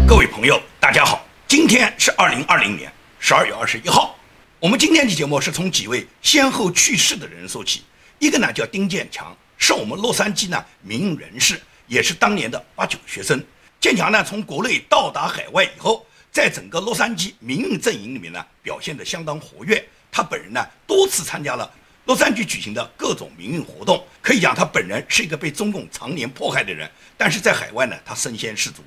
各位朋友，大家好，今天是2020年12月21号。我们今天的节目是从几位先后去世的人说起。一个呢叫丁建强，是我们洛杉矶呢民运人士，也是当年的89学生。建强呢从国内到达海外以后，在整个洛杉矶民运阵营里面呢表现得相当活跃。他本人呢多次参加了洛杉矶举行的各种民运活动，可以讲他本人是一个被中共常年迫害的人，但是在海外呢他身先士卒。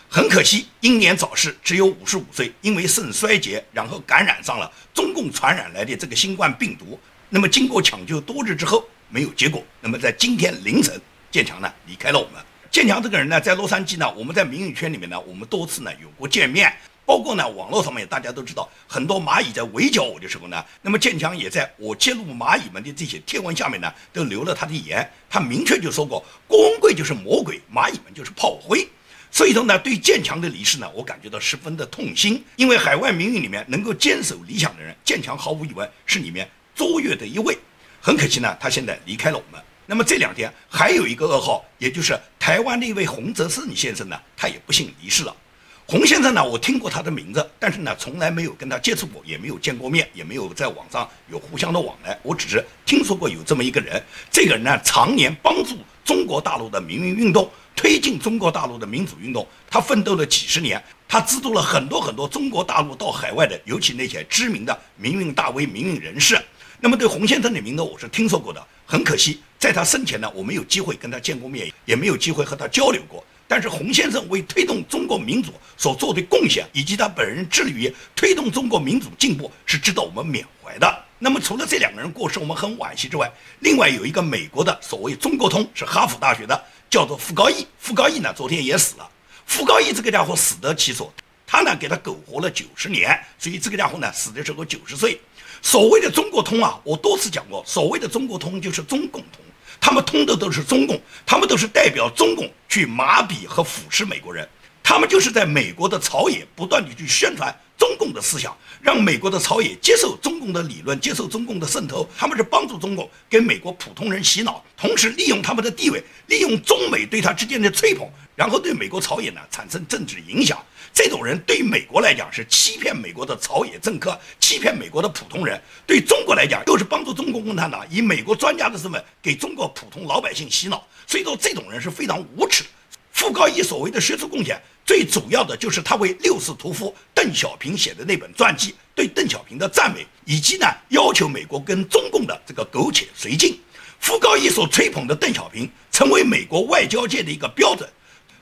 很可惜，英年早逝，只有55岁，因为肾衰竭，然后感染上了中共传染来的这个新冠病毒。那么经过抢救多日之后没有结果，那么在今天凌晨，建强呢离开了我们。建强这个人呢，在洛杉矶呢，我们在民运圈里面呢，我们多次呢有过见面，包括呢网络上面大家都知道，很多蚂蚁在围剿我的时候呢，那么建强也在我揭露蚂蚁们的这些贴文下面呢，都留了他的言，他明确就说过，郭文贵就是魔鬼，蚂蚁们就是炮灰。所以说呢，对建强的离世呢，我感觉到十分的痛心，因为海外民运里面能够坚守理想的人，建强毫无疑问是里面卓越的一位。很可惜呢，他现在离开了我们。那么这2天还有一个噩耗，也就是台湾的一位洪泽胜先生呢，他也不幸离世了。洪先生呢，我听过他的名字，但是呢，从来没有跟他接触过，也没有见过面，也没有在网上有互相的往来。我只是听说过有这么一个人，这个人呢，常年帮助中国大陆的民运运动，推进中国大陆的民主运动，他奋斗了几十年，他资助了很多中国大陆到海外的，尤其那些知名的民运大 V、民运人士。那么对洪先生的名字我是听说过的，很可惜，在他生前呢，我没有机会跟他见过面，也没有机会和他交流过。但是洪先生为推动中国民主所做的贡献，以及他本人致力于推动中国民主进步，是值得我们缅怀的。那么除了这2个人过世我们很惋惜之外，另外有一个美国的所谓中国通，是哈佛大学的，叫做傅高义。傅高义呢昨天也死了。傅高义这个家伙死得其所，他呢给他苟活了90年，所以这个家伙呢死的时候90岁。所谓的中国通啊，我多次讲过，所谓的中国通就是中共通，他们通的都是中共，他们都是代表中共去麻痹和腐蚀美国人，他们就是在美国的朝野不断地去宣传中共的思想，让美国的朝野接受中共的理论，接受中共的渗透，他们是帮助中共给美国普通人洗脑，同时利用他们的地位，利用中美对他之间的吹捧，然后对美国朝野呢产生政治影响。这种人对美国来讲是欺骗美国的朝野政客，欺骗美国的普通人；对中国来讲又是帮助中国共产党以美国专家的身份给中国普通老百姓洗脑。所以说这种人是非常无耻。傅高义所谓的学术贡献，最主要的就是他为六世屠夫邓小平写的那本传记，对邓小平的赞美，以及呢要求美国跟中共的这个苟且随进。傅高义所吹捧的邓小平，成为美国外交界的一个标准，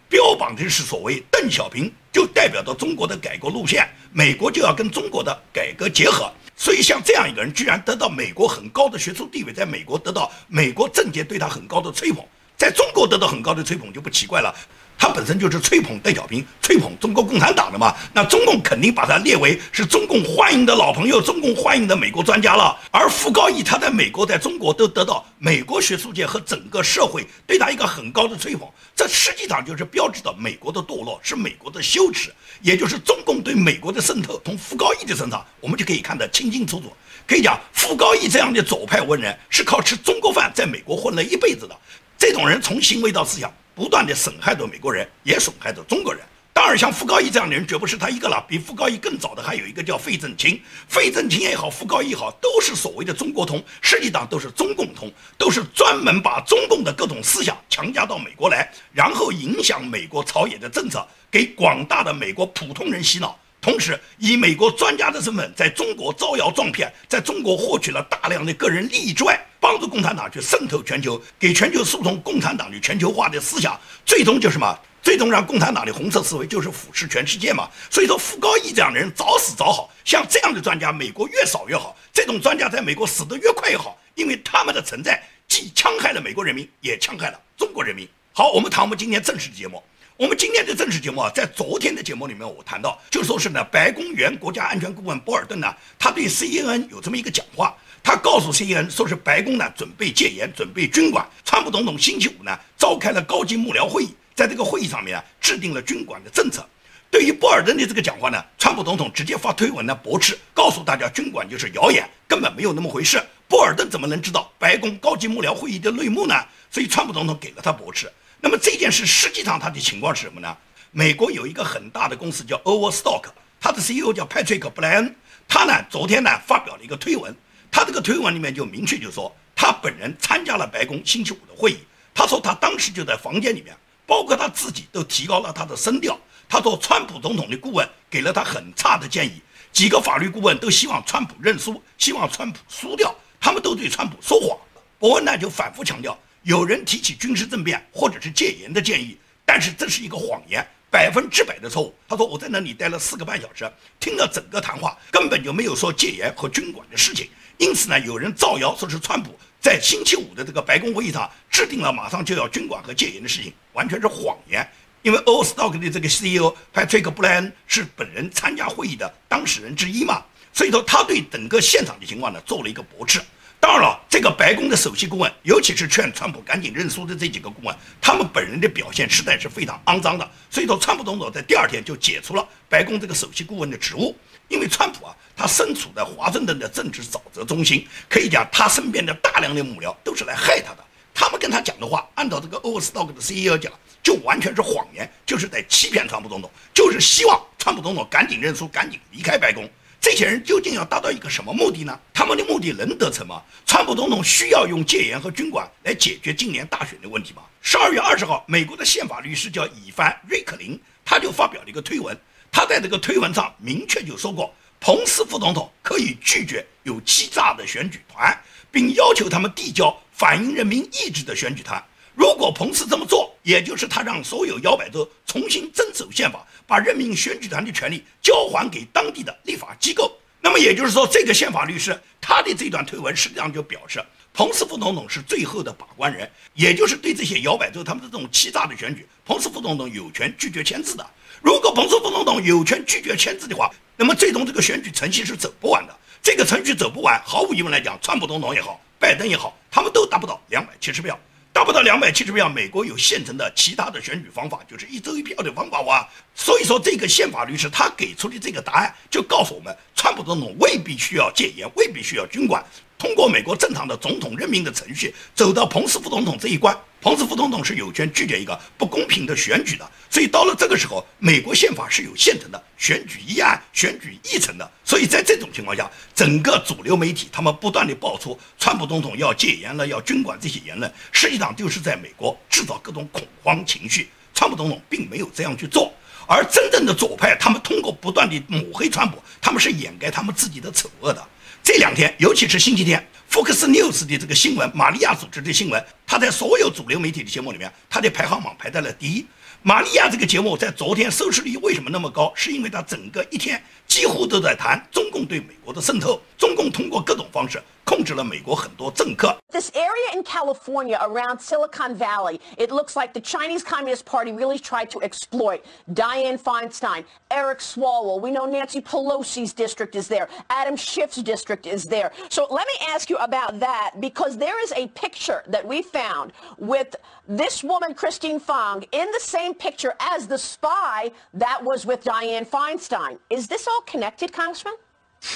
标榜的是所谓邓小平就代表着中国的改革路线，美国就要跟中国的改革结合。所以像这样一个人居然得到美国很高的学术地位，在美国得到美国政界对他很高的吹捧，在中国得到很高的吹捧就不奇怪了。他本身就是吹捧邓小平、吹捧中国共产党的嘛，那中共肯定把他列为是中共欢迎的老朋友、中共欢迎的美国专家了。而傅高义他在美国、在中国都得到美国学术界和整个社会对他一个很高的吹捧，这实际上就是标志着美国的堕落，是美国的羞耻，也就是中共对美国的渗透。从傅高义的身上我们就可以看得清清楚楚。可以讲，傅高义这样的左派文人是靠吃中国饭在美国混了一辈子的。这种人从行为到思想不断地损害着美国人，也损害着中国人。当然像傅高义这样的人绝不是他一个了，比傅高义更早的还有一个叫费正清。费正清也好，傅高义也好，都是所谓的中国通，实际上都是中共通，都是专门把中共的各种思想强加到美国来，然后影响美国朝野的政策，给广大的美国普通人洗脑，同时以美国专家的身份在中国招摇撞骗，在中国获取了大量的个人利益之外，帮助共产党去渗透全球，给全球输送共产党的全球化的思想，最终就是什么？最终让共产党的红色思维就是腐蚀全世界嘛。所以说傅高义这样的人早死早好，像这样的专家美国越少越好，这种专家在美国死得越快越好，因为他们的存在既戕害了美国人民，也戕害了中国人民。好，我们谈我们今天正式的节目。我们今天的正式节目啊，在昨天的节目里面我谈到，就说是呢，白宫原国家安全顾问波尔顿呢，他对 CNN 有这么一个讲话，他告诉 CNN 说是白宫呢准备戒严，准备军管。川普总统星期五呢召开了高级幕僚会议，在这个会议上面制定了军管的政策。对于波尔顿的这个讲话呢，川普总统直接发推文呢驳斥，告诉大家军管就是谣言，根本没有那么回事。波尔顿怎么能知道白宫高级幕僚会议的内幕呢？所以川普总统给了他驳斥。那么这件事实际上他的情况是什么呢？美国有一个很大的公司叫 Overstock， 他的 CEO 叫 Patrick 布莱恩，他呢昨天呢发表了一个推文，他这个推文里面就明确就说，他本人参加了白宫星期五的会议，他说他当时就在房间里面，包括他自己都提高了他的声调。他说川普总统的顾问给了他很差的建议，几个法律顾问都希望川普认输，希望川普输掉，他们都对川普说谎。伯恩呢就反复强调，有人提起军事政变或者是戒严的建议，但是这是一个谎言，100%的错误。他说我在那里待了4个半小时，听了整个谈话，根本就没有说戒严和军管的事情。因此呢，有人造谣说是川普在星期五的这个白宫会议上制定了马上就要军管和戒严的事情，完全是谎言。因为 Overstock 的这个 CEO Patrick 布莱恩是本人参加会议的当事人之一嘛，所以说他对整个现场的情况呢做了一个驳斥。当然了，这个白宫的首席顾问，尤其是劝川普赶紧认输的这几个顾问，他们本人的表现实在是非常肮脏的。所以说，川普总统在第2天就解除了白宫这个首席顾问的职务。因为川普啊，他身处在华盛顿的政治沼泽中心，可以讲他身边的大量的幕僚都是来害他的。他们跟他讲的话，按照这个 Overstock 的 CEO 讲，就完全是谎言，就是在欺骗川普总统，就是希望川普总统赶紧认输，赶紧离开白宫。这些人究竟要达到一个什么目的呢？他们的目的能得逞吗？川普总统需要用戒严和军管来解决今年大选的问题吗？12月20号，美国的宪法律师叫以凡·瑞克林，他就发表了一个推文，他在这个推文上明确就说过，彭斯副总统可以拒绝有欺诈的选举团，并要求他们递交反映人民意志的选举团。如果彭斯这么做，也就是他让所有摇摆州重新遵守宪法，把任命选举团的权利交还给当地的立法机构。那么也就是说，这个宪法律师他的这段推文实际上就表示，彭斯副总统是最后的把关人，也就是对这些摇摆州他们的这种欺诈的选举，彭斯副总统有权拒绝签字的。如果彭斯副总统有权拒绝签字的话，那么最终这个选举程序是走不完的。这个程序走不完，毫无疑问来讲，川普总统也好，拜登也好，他们都达不到270票。达不到270票，美国有现成的其他的选举方法，就是1州1票的方法哇。所以说，这个宪法律师他给出的这个答案，就告诉我们，川普总统未必需要戒严，未必需要军管，通过美国正常的总统任命的程序，走到彭斯副总统这一关，彭斯副总统是有权拒绝一个不公平的选举的。所以到了这个时候，美国宪法是有现成的选举议案、选举议程的。所以在这种情况下，整个主流媒体他们不断地爆出川普总统要戒严了、要军管这些言论，实际上就是在美国制造各种恐慌情绪。川普总统并没有这样去做，而真正的左派，他们通过不断地抹黑川普，他们是掩盖他们自己的丑恶的。这2天，尤其是星期天，福克斯 News 的这个新闻，玛利亚组织的新闻，它在所有主流媒体的节目里面，它的排行榜排在了第1。玛利亚这个节目在昨天收视率为什么那么高？是因为它整个一天几乎都在谈中共对美国的渗透，中共通过各种方式控制了美国很多政客。 This area in California around Silicon Valley, it looks like the Chinese Communist Party really tried to exploit Dianne Feinstein, Eric Swalwell. We know Nancy Pelosi's district is there. Adam Schiff's district is there. So let me ask you about that, because there is a picture that we found with this woman, Christine Fong, in the same picture as the spy that was with Dianne Feinstein. Is this all connected, Congressman?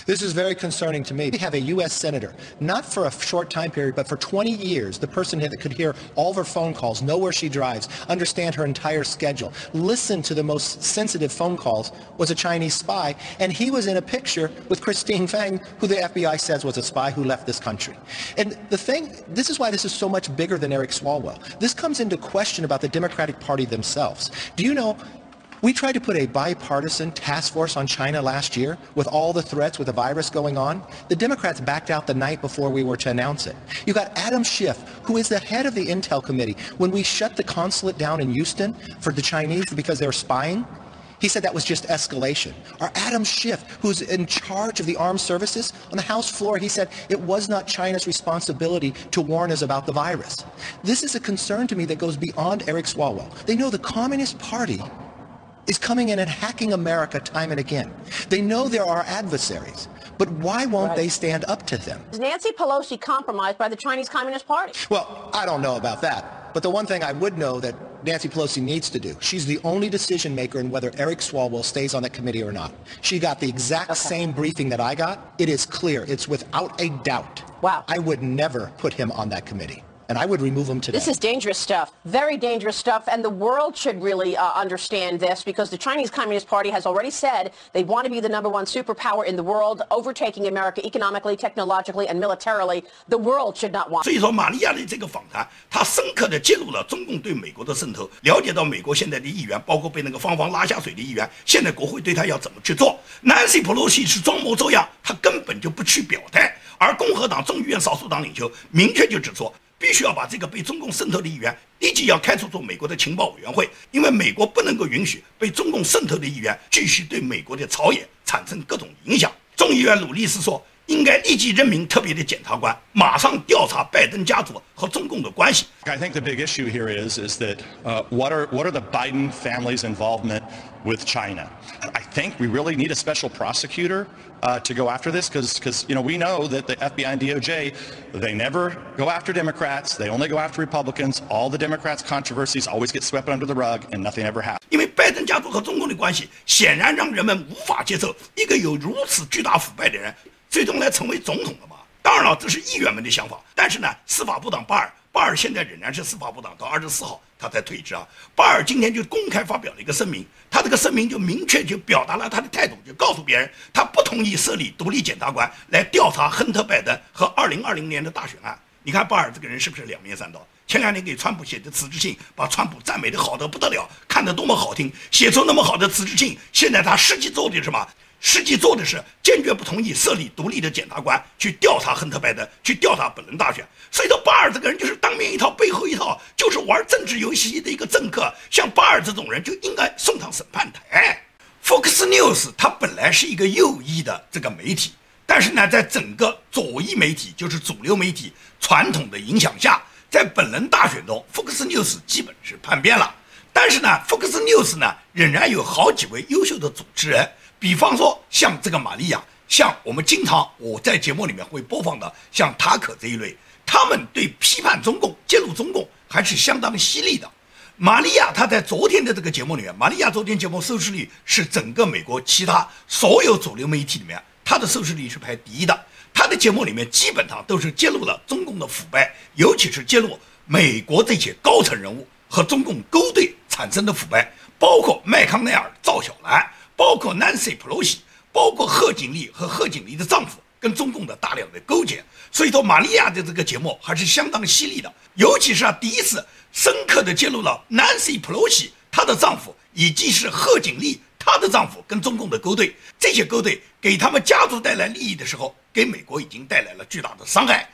This is very concerning to me. We have a U.S. senator, not for a short time period, but for 20 years, the person that could hear all of her phone calls, know where she drives, understand her entire schedule, listen to the most sensitive phone calls, was a Chinese spy, and he was in a picture with Christine Fang, who the FBI says was a spy who left this country. And the thing, this is why this is so much bigger than Eric Swalwell. This comes into question about the Democratic Party themselves. Do you know, we tried to put a bipartisan task force on China last year with all the threats with the virus going on. The Democrats backed out the night before we were to announce it. You got Adam Schiff, who is the head of the Intel Committee. When we shut the consulate down in Houston for the Chinese because they were spying, he said that was just escalation. Or Adam Schiff, who's in charge of the armed services, on the House floor, he said it was not China's responsibility to warn us about the virus. This is a concern to me that goes beyond Eric Swalwell. They know the Communist Party is coming in and hacking America time and again. They know there are adversaries, but why won't they stand up to them? Is Nancy Pelosi compromised by the Chinese Communist Party? Well, I don't know about that, but the one thing I would know that Nancy Pelosi needs to do, she's the only decision maker in whether Eric Swalwell stays on the committee or not. She got the exact same briefing that I got. It is clear. It's without a doubt. Wow. I would never put him on that committee. and I would remove them today. This is dangerous stuff, very dangerous stuff, and the world should really understand this because the Chinese Communist Party has already said they want to be the #1 superpower in the world, overtaking America economically, technologically, and militarily. The world should not want. 所以说，玛利亚的这个访谈，他深刻地揭露了中共对美国的渗透，了解到美国现在的议员，包括被那个方拉下水的议员，现在国会对他要怎么去做。Nancy Pelosi 是装模作样，他根本就不去表态，而共和党众议院少数党领袖明确就指出，必须要把这个被中共渗透的议员立即要开除出美国的情报委员会，因为美国不能够允许被中共渗透的议员继续对美国的朝野产生各种影响。众议员鲁利斯说，应该立即任命特别的检察官，马上调查拜登家族和中共的关系。I think the big issue here is that what are the Biden family's involvement with China? I think we really need a special prosecutor to go after this because we know that the FBI and DOJ, they never go after Democrats, they only go after Republicans. All the Democrats' controversies always get swept under the rug and nothing ever happens. 因为拜登家族和中共的关系显然让人们无法接受一个有如此巨大腐败的人最终来成为总统了嘛？当然了，这是议员们的想法，但是呢，司法部长巴尔现在仍然是司法部长，到24号他才退职啊。巴尔今天就公开发表了一个声明，他这个声明就明确就表达了他的态度，就告诉别人他不同意设立独立检察官来调查亨特·拜登和2020年的大选案。你看巴尔这个人是不是两面三刀？前2年给川普写的辞职信，把川普赞美的好得不得了，看得多么好听，写出那么好的辞职信。现在他实际做的是什么？实际做的是坚决不同意设立独立的检察官去调查亨特·拜登，去调查本轮大选。所以说，巴尔这个人就是当面一套，背后一套，就是玩政治游戏的一个政客。像巴尔这种人就应该送上审判台。Fox News 它本来是一个右翼的这个媒体，但是呢，在整个左翼媒体，就是主流媒体传统的影响下，在本轮大选中 ，Fox News 基本是叛变了。但是呢 ，Fox News 呢仍然有好几位优秀的主持人。比方说像这个玛利亚，像我在节目里面会播放的像塔可这一类，他们对批判中共、揭露中共还是相当犀利的。玛利亚她在昨天的这个节目里面，玛利亚昨天节目收视率是整个美国其他所有主流媒体里面，她的收视率是排第1的。她的节目里面基本上都是揭露了中共的腐败，尤其是揭露美国这些高层人物和中共勾兑产生的腐败，包括麦康奈尔、赵小兰，包括 Nancy Pelosi， 包括贺锦丽和贺锦丽的丈夫跟中共的大量的勾结。所以说玛利亚的这个节目还是相当犀利的，尤其是第一次深刻的揭露了 Nancy Pelosi 她的丈夫以及是贺锦丽她的丈夫跟中共的勾兑，这些勾兑给他们家族带来利益的时候，给美国已经带来了巨大的伤害。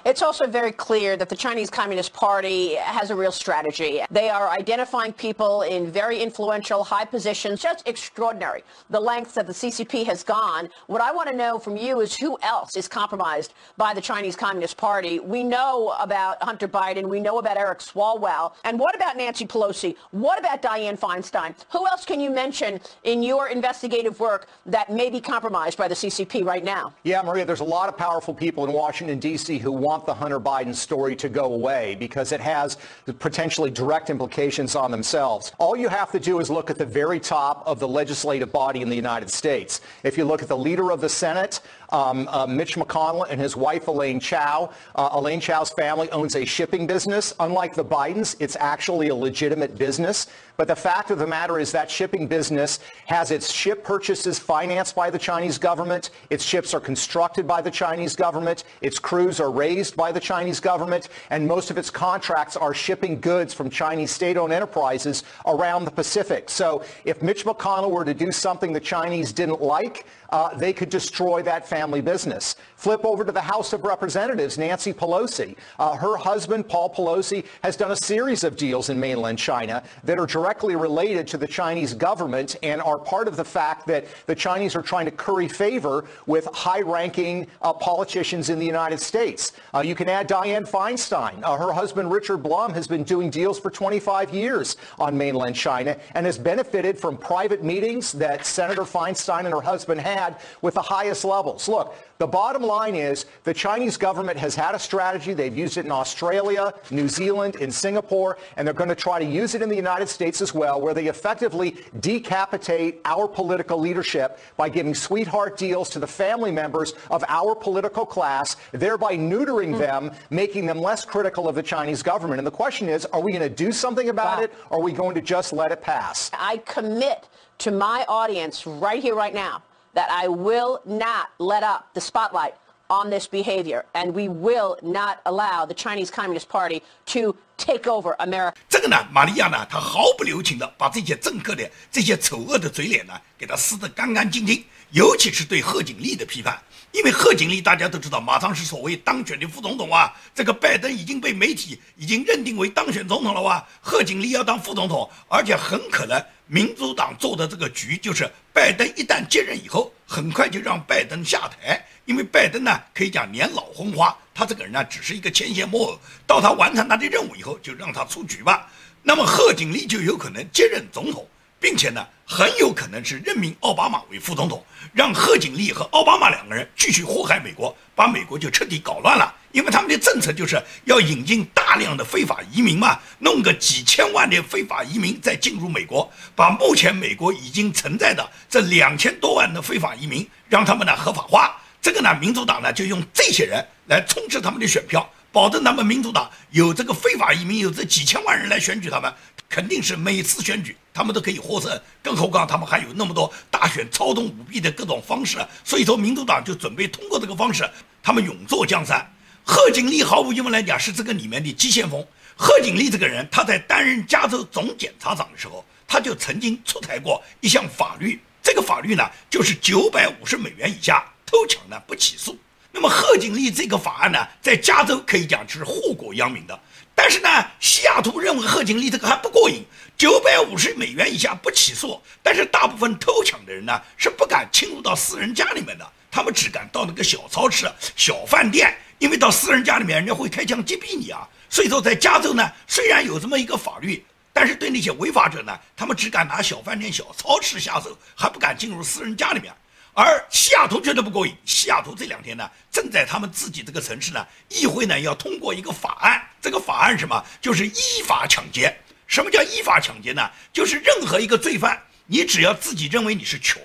It's also very clear that the Chinese Communist Party has a real strategy. They are identifying people in very influential, high positions. Just extraordinary, the lengths that the CCP has gone. What I want to know from you is who else is compromised by the Chinese Communist Party? We know about Hunter Biden. We know about Eric Swalwell. And what about Nancy Pelosi? What about Dianne Feinstein? Who else can you mention in your investigative work that may be compromised by the CCP right now? Yeah, Maria, there's a lot of powerful people in Washington, D.C. who want the Hunter Biden story to go away because it has potentially direct implications on themselves. All you have to do is look at the very top of the legislative body in the United States. If you look at the leader of the Senate, Mitch McConnell, and his wife Elaine Chao. Elaine Chao's family owns a shipping business. Unlike the Bidens, it's actually a legitimate business. But the fact of the matter is that shipping business has its ship purchases financed by the Chinese government. Its ships are constructed by the Chinese government. Its crews are raised by the Chinese government. And most of its contracts are shipping goods from Chinese state-owned enterprises around the Pacific. So if Mitch McConnell were to do something the Chinese didn't like, they could destroy that family business. Flip over to the House of Representatives, Nancy Pelosi. Her husband, Paul Pelosi, has done a series of deals in mainland China that are directly related to the Chinese government and are part of the fact that the Chinese are trying to curry favor with high-ranking politicians in the United States. You can add Dianne Feinstein. Her husband, Richard Blum, has been doing deals for 25 years on mainland China and has benefited from private meetings that Senator Feinstein and her husband had with the highest levels. Look, The bottom line is the Chinese government has had a strategy. They've used it in Australia, New Zealand, in Singapore, and they're going to try to use it in the United States as well, where they effectively decapitate our political leadership by giving sweetheart deals to the family members of our political class, thereby neutering them, making them less critical of the Chinese government. And the question is, are we going to do something about it, or are we going to just let it pass? I commit to my audience right here, right now, that I will not let up the spotlight on this behavior, and we will not allow the Chinese Communist Party to take over America. 这个呢，玛利亚呢，她毫不留情的把这些政客的这些丑恶的嘴脸呢，给他撕得干干净净，尤其是对贺锦丽的批判。因为贺锦丽大家都知道，马上是所谓当选的副总统啊，这个拜登已经被媒体已经认定为当选总统了哇，贺锦丽要当副总统，而且很可能民主党做的这个局就是拜登一旦接任以后，很快就让拜登下台，因为拜登呢可以讲年老昏花，他这个人呢只是一个牵线木偶，到他完成他的任务以后就让他出局吧。那么贺锦丽就有可能接任总统，并且呢很有可能是任命奥巴马为副总统，让贺锦丽和奥巴马两个人继续祸害美国，把美国就彻底搞乱了。因为他们的政策就是要引进大量的非法移民嘛，弄个几千万的非法移民再进入美国，把目前美国已经存在的这2000多万的非法移民让他们呢合法化。这个呢，民主党呢就用这些人来充斥他们的选票，保证他们民主党有这个非法移民，有这几千万人来选举他们，肯定是每次选举他们都可以获胜，更何况他们还有那么多大选操纵舞弊的各种方式，所以说民主党就准备通过这个方式，他们勇坐江山。贺锦丽毫无疑问来讲是这个里面的急先锋。贺锦丽这个人，他在担任加州总检察长的时候，他就曾经出台过一项法律，这个法律呢就是950美元以下偷抢呢不起诉。那么贺锦丽这个法案呢，在加州可以讲是祸国殃民的。但是呢，西雅图认为贺锦丽这个还不过瘾，950美元以下不起诉，但是大部分偷抢的人呢是不敢侵入到私人家里面的，他们只敢到那个小超市、小饭店，因为到私人家里面人家会开枪击毙你啊。所以说在加州呢，虽然有这么一个法律，但是对那些违法者呢，他们只敢拿小饭店、小超市下手，还不敢进入私人家里面。而西雅图绝对不过瘾，西雅图这2天呢，正在他们自己这个城市呢，议会呢要通过一个法案，这个法案什么？就是依法抢劫。什么叫依法抢劫呢？就是任何一个罪犯，你只要自己认为你是穷，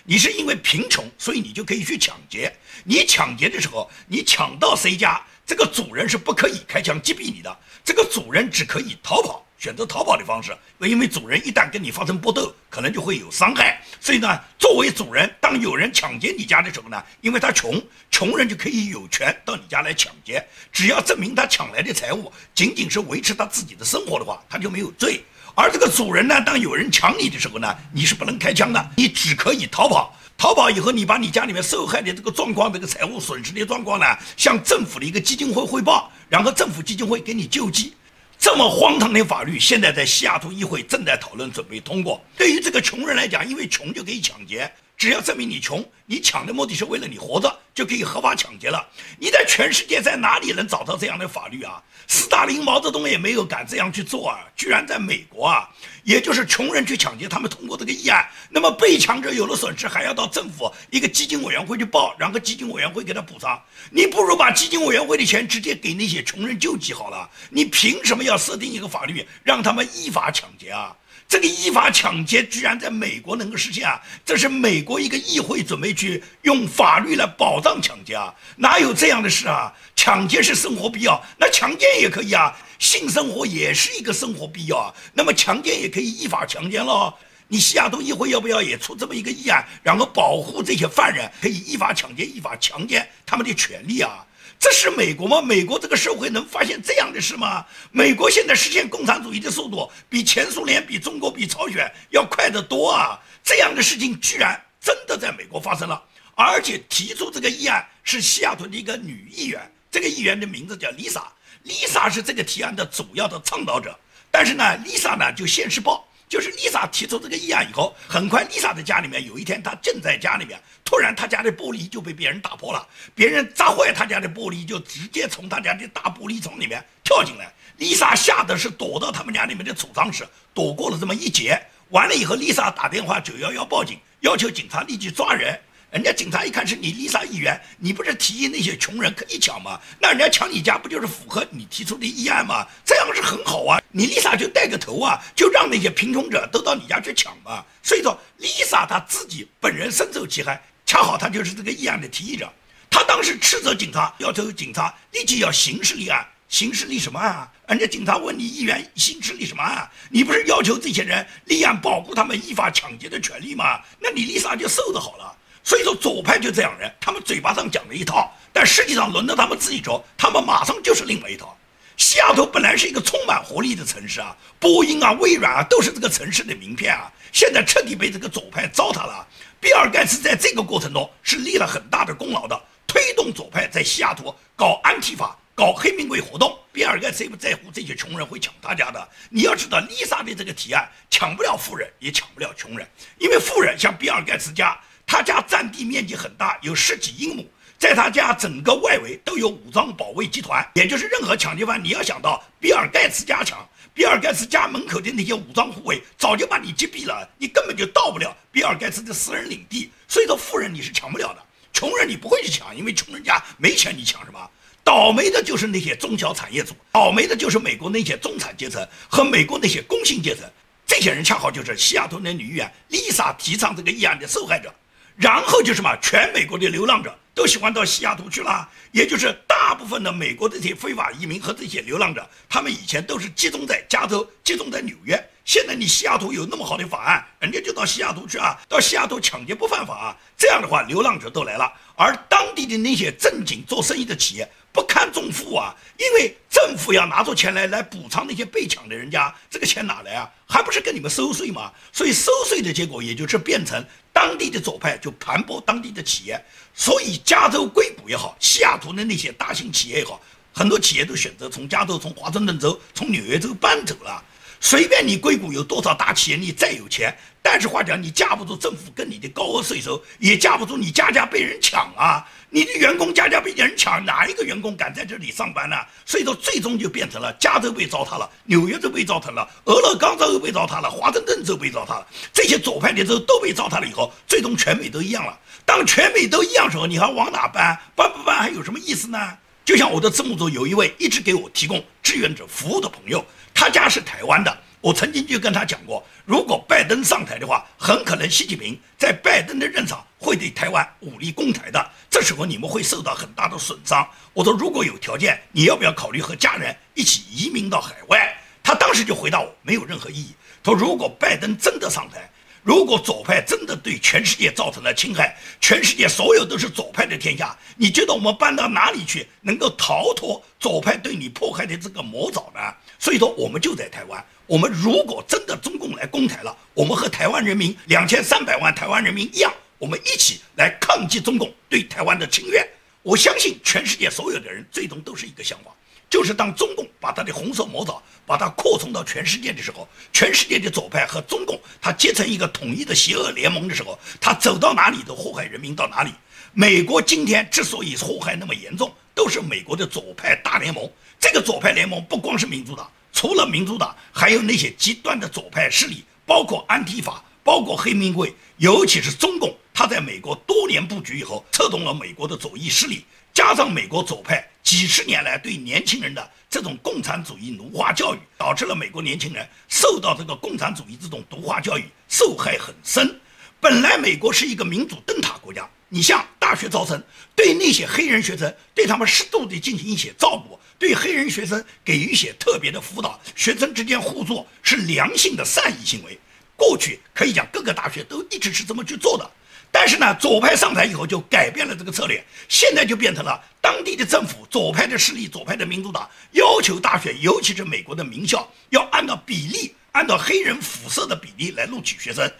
你是因为贫穷，所以你就可以去抢劫。你抢劫的时候，你抢到谁家，这个主人是不可以开枪击毙你的，这个主人只可以逃跑。选择逃跑的方式，因为主人一旦跟你发生搏斗，可能就会有伤害。所以呢，作为主人，当有人抢劫你家的时候呢，因为他穷，穷人就可以有权到你家来抢劫。只要证明他抢来的财物仅仅是维持他自己的生活的话，他就没有罪。而这个主人呢，当有人抢你的时候呢，你是不能开枪的，你只可以逃跑。逃跑以后，你把你家里面受害的这个状况、这个财物损失的状况呢，向政府的一个基金会汇报，然后政府基金会给你救济。这么荒唐的法律，现在在西雅图议会正在讨论，准备通过。对于这个穷人来讲，因为穷就可以抢劫，只要证明你穷，你抢的目的是为了你活着，就可以合法抢劫了。你在全世界在哪里能找到这样的法律啊？斯大林、毛泽东也没有敢这样去做啊，居然在美国啊，也就是穷人去抢劫，他们通过这个议案，那么被抢者有了损失，还要到政府一个基金委员会去报，然后基金委员会给他补偿。你不如把基金委员会的钱直接给那些穷人救济好了，你凭什么要设定一个法律让他们依法抢劫啊？这个依法抢劫居然在美国能够实现啊！这是美国一个议会准备去用法律来保障抢劫啊！哪有这样的事啊？抢劫是生活必要，那强奸也可以啊，性生活也是一个生活必要啊。那么强奸也可以依法强奸咯。你西雅图议会要不要也出这么一个议案，然后保护这些犯人可以依法抢劫、依法强奸他们的权利啊？这是美国吗？美国这个社会能发现这样的事吗？美国现在实现共产主义的速度比前苏联、比中国、比朝鲜要快得多啊！这样的事情居然真的在美国发生了，而且提出这个议案是西雅图的一个女议员，这个议员的名字叫 Lisa 是这个提案的主要的倡导者。但是呢 ，Lisa 呢就现世报。就是 Lisa 提出这个议案以后，很快 Lisa 的家里面有一天，她正在家里面，突然她家的玻璃就被别人打破了，别人砸坏她家的玻璃，就直接从她家的大玻璃窗里面跳进来。Lisa 吓得是躲到他们家里面的储藏室，躲过了这么一劫。完了以后 ，Lisa 打电话911报警，要求警察立即抓人。人家警察一看是你丽莎议员，你不是提议那些穷人可以抢吗？那人家抢你家不就是符合你提出的议案吗？这样是很好啊，你丽莎就带个头啊，就让那些贫穷者都到你家去抢嘛。所以说丽莎她自己本人深受其害，恰好她就是这个议案的提议者。她当时斥责警察，要求警察立即要刑事立案。刑事立什么案啊？人家警察问你议员刑事立什么案啊？你不是要求这些人立案保护他们依法抢劫的权利吗？那你丽莎就受得好了。所以说左派就这样人，他们嘴巴上讲了一套，但实际上轮到他们自己说，他们马上就是另外一套。西雅图本来是一个充满活力的城市啊，波音啊、微软啊都是这个城市的名片啊，现在彻底被这个左派糟蹋了。比尔盖茨在这个过程中是立了很大的功劳的，推动左派在西雅图搞安提法、搞黑名贵活动。比尔盖茨也不在乎这些穷人会抢他家的。你要知道，丽莎的这个提案抢不了富人，也抢不了穷人，因为富人像比尔盖茨家，他家占地面积很大，有10几英亩，在他家整个外围都有武装保卫集团，也就是任何抢劫犯，你要想到比尔盖茨家抢，比尔盖茨家门口的那些武装护卫早就把你击毙了，你根本就到不了比尔盖茨的私人领地。所以说富人你是抢不了的，穷人你不会去抢，因为穷人家没钱，你抢什么？倒霉的就是那些中小产业主，倒霉的就是美国那些中产阶层和美国那些工薪阶层，这些人恰好就是西雅图的女议员丽莎提倡这个议案的受害者。然后就是什么，全美国的流浪者都喜欢到西雅图去了，也就是大部分的美国的这些非法移民和这些流浪者，他们以前都是集中在加州，集中在纽约。现在你西雅图有那么好的法案，人家就到西雅图去啊，到西雅图抢劫不犯法啊。这样的话，流浪者都来了，而当地的那些正经做生意的企业不堪重负啊，因为政府要拿出钱来补偿那些被抢的人家，这个钱哪来啊？还不是跟你们收税吗？所以收税的结果，也就是变成当地的左派就盘剥当地的企业。所以加州硅谷也好，西雅图的那些大型企业也好，很多企业都选择从加州、从华盛顿州、从纽约州搬走了。随便你硅谷有多少大企业，你再有钱，但是话讲，你架不住政府跟你的高额税收，也架不住你家被人抢啊！你的员工家被人抢，哪一个员工敢在这里上班呢？所以说，最终就变成了加州被糟蹋了，纽约州被糟蹋了，俄勒冈州又被糟蹋了，华盛顿州被糟蹋了，这些左派的州都被糟蹋了以后，最终全美都一样了。当全美都一样的时候，你还往哪搬？搬不搬还有什么意思呢？就像我的字幕组有一位一直给我提供志愿者服务的朋友，他家是台湾的，我曾经就跟他讲过，如果拜登上台的话，很可能习近平在拜登的任上会对台湾武力攻台的，这时候你们会受到很大的损伤。我说如果有条件，你要不要考虑和家人一起移民到海外？他当时就回答我，没有任何意义。他说如果拜登真的上台，如果左派真的对全世界造成了侵害，全世界所有都是左派的天下，你觉得我们搬到哪里去能够逃脱左派对你迫害的这个魔爪呢？所以说我们就在台湾，我们如果真的中共来攻台了，我们和台湾人民2300万台湾人民一样，我们一起来抗击中共对台湾的侵略。我相信全世界所有的人最终都是一个想法，就是当中共把他的红色魔爪把它扩充到全世界的时候，全世界的左派和中共它结成一个统一的邪恶联盟的时候，它走到哪里都祸害人民到哪里。美国今天之所以祸害那么严重，都是美国的左派大联盟。这个左派联盟不光是民主党，除了民主党还有那些极端的左派势力，包括安提法，包括黑名贵，尤其是中共，他在美国多年布局以后，策动了美国的左翼势力，加上美国左派几十年来对年轻人的这种共产主义奴化教育，导致了美国年轻人受到这个共产主义这种毒化教育受害很深。本来美国是一个民主灯塔国家，你像大学招生，对那些黑人学生，对他们适度的进行一些照顾，对黑人学生给予一些特别的辅导，学生之间互助是良性的善意行为。过去可以讲各个大学都一直是这么去做的，但是呢，左派上台以后就改变了这个策略，现在就变成了当地的政府、左派的势力、左派的民主党要求大学，尤其是美国的名校，要按照比例，按照黑人肤色的比例来录取学生。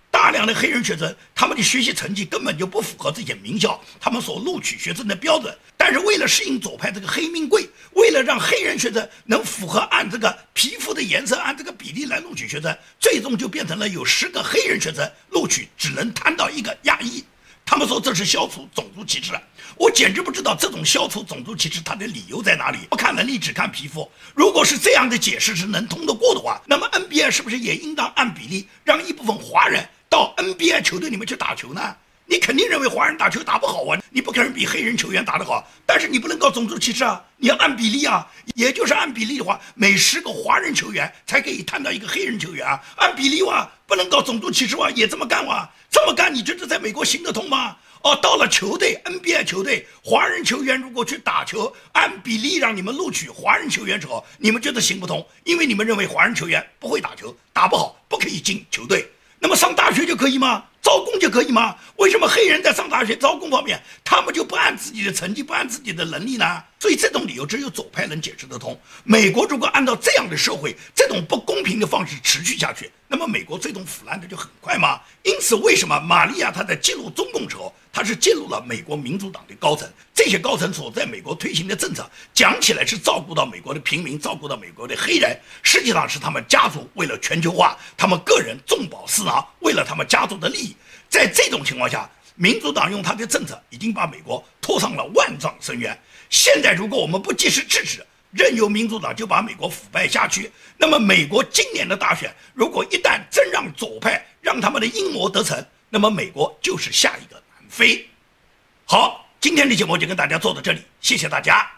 大量的黑人学生，他们的学习成绩根本就不符合这些名校他们所录取学生的标准。但是为了适应左派这个黑命贵，为了让黑人学生能符合按这个皮肤的颜色按这个比例来录取学生，最终就变成了有10个黑人学生录取只能摊到1个亚裔。他们说这是消除种族歧视，我简直不知道这种消除种族歧视它的理由在哪里。不看能力只看皮肤，如果是这样的解释是能通得过的话，那么 NBA 是不是也应当按比例让一部分华人到 NBA 球队里面去打球呢？你肯定认为华人打球打不好啊，你不可能比黑人球员打得好，但是你不能搞种族歧视啊，你要按比例啊，也就是按比例的话，每10个华人球员才可以摊到一个黑人球员啊，按比例哇，不能搞种族歧视哇，也这么干哇，这么干你觉得在美国行得通吗？哦，到了球队 NBA 球队，华人球员如果去打球，按比例让你们录取华人球员之后，你们觉得行不通，因为你们认为华人球员不会打球，打不好，不可以进球队。那么上大学就可以吗？招工就可以吗？为什么黑人在上大学招工方面，他们就不按自己的成绩，不按自己的能力呢？所以这种理由只有左派能解释得通。美国如果按照这样的社会，这种不公平的方式持续下去，那么美国最终腐烂的就很快吗？因此，为什么玛利亚她在揭露中共时候，她是揭露了美国民主党的高层，这些高层所在美国推行的政策，讲起来是照顾到美国的平民，照顾到美国的黑人，实际上是他们家族为了全球化，他们个人重保私囊，为了他们家族的利益。在这种情况下，民主党用他的政策已经把美国拖上了万丈深渊。现在如果我们不及时制止，任由民主党就把美国腐败下去，那么美国今年的大选，如果一旦真让左派让他们的阴谋得逞，那么美国就是下一个南非。好，今天的节目就跟大家做到这里，谢谢大家。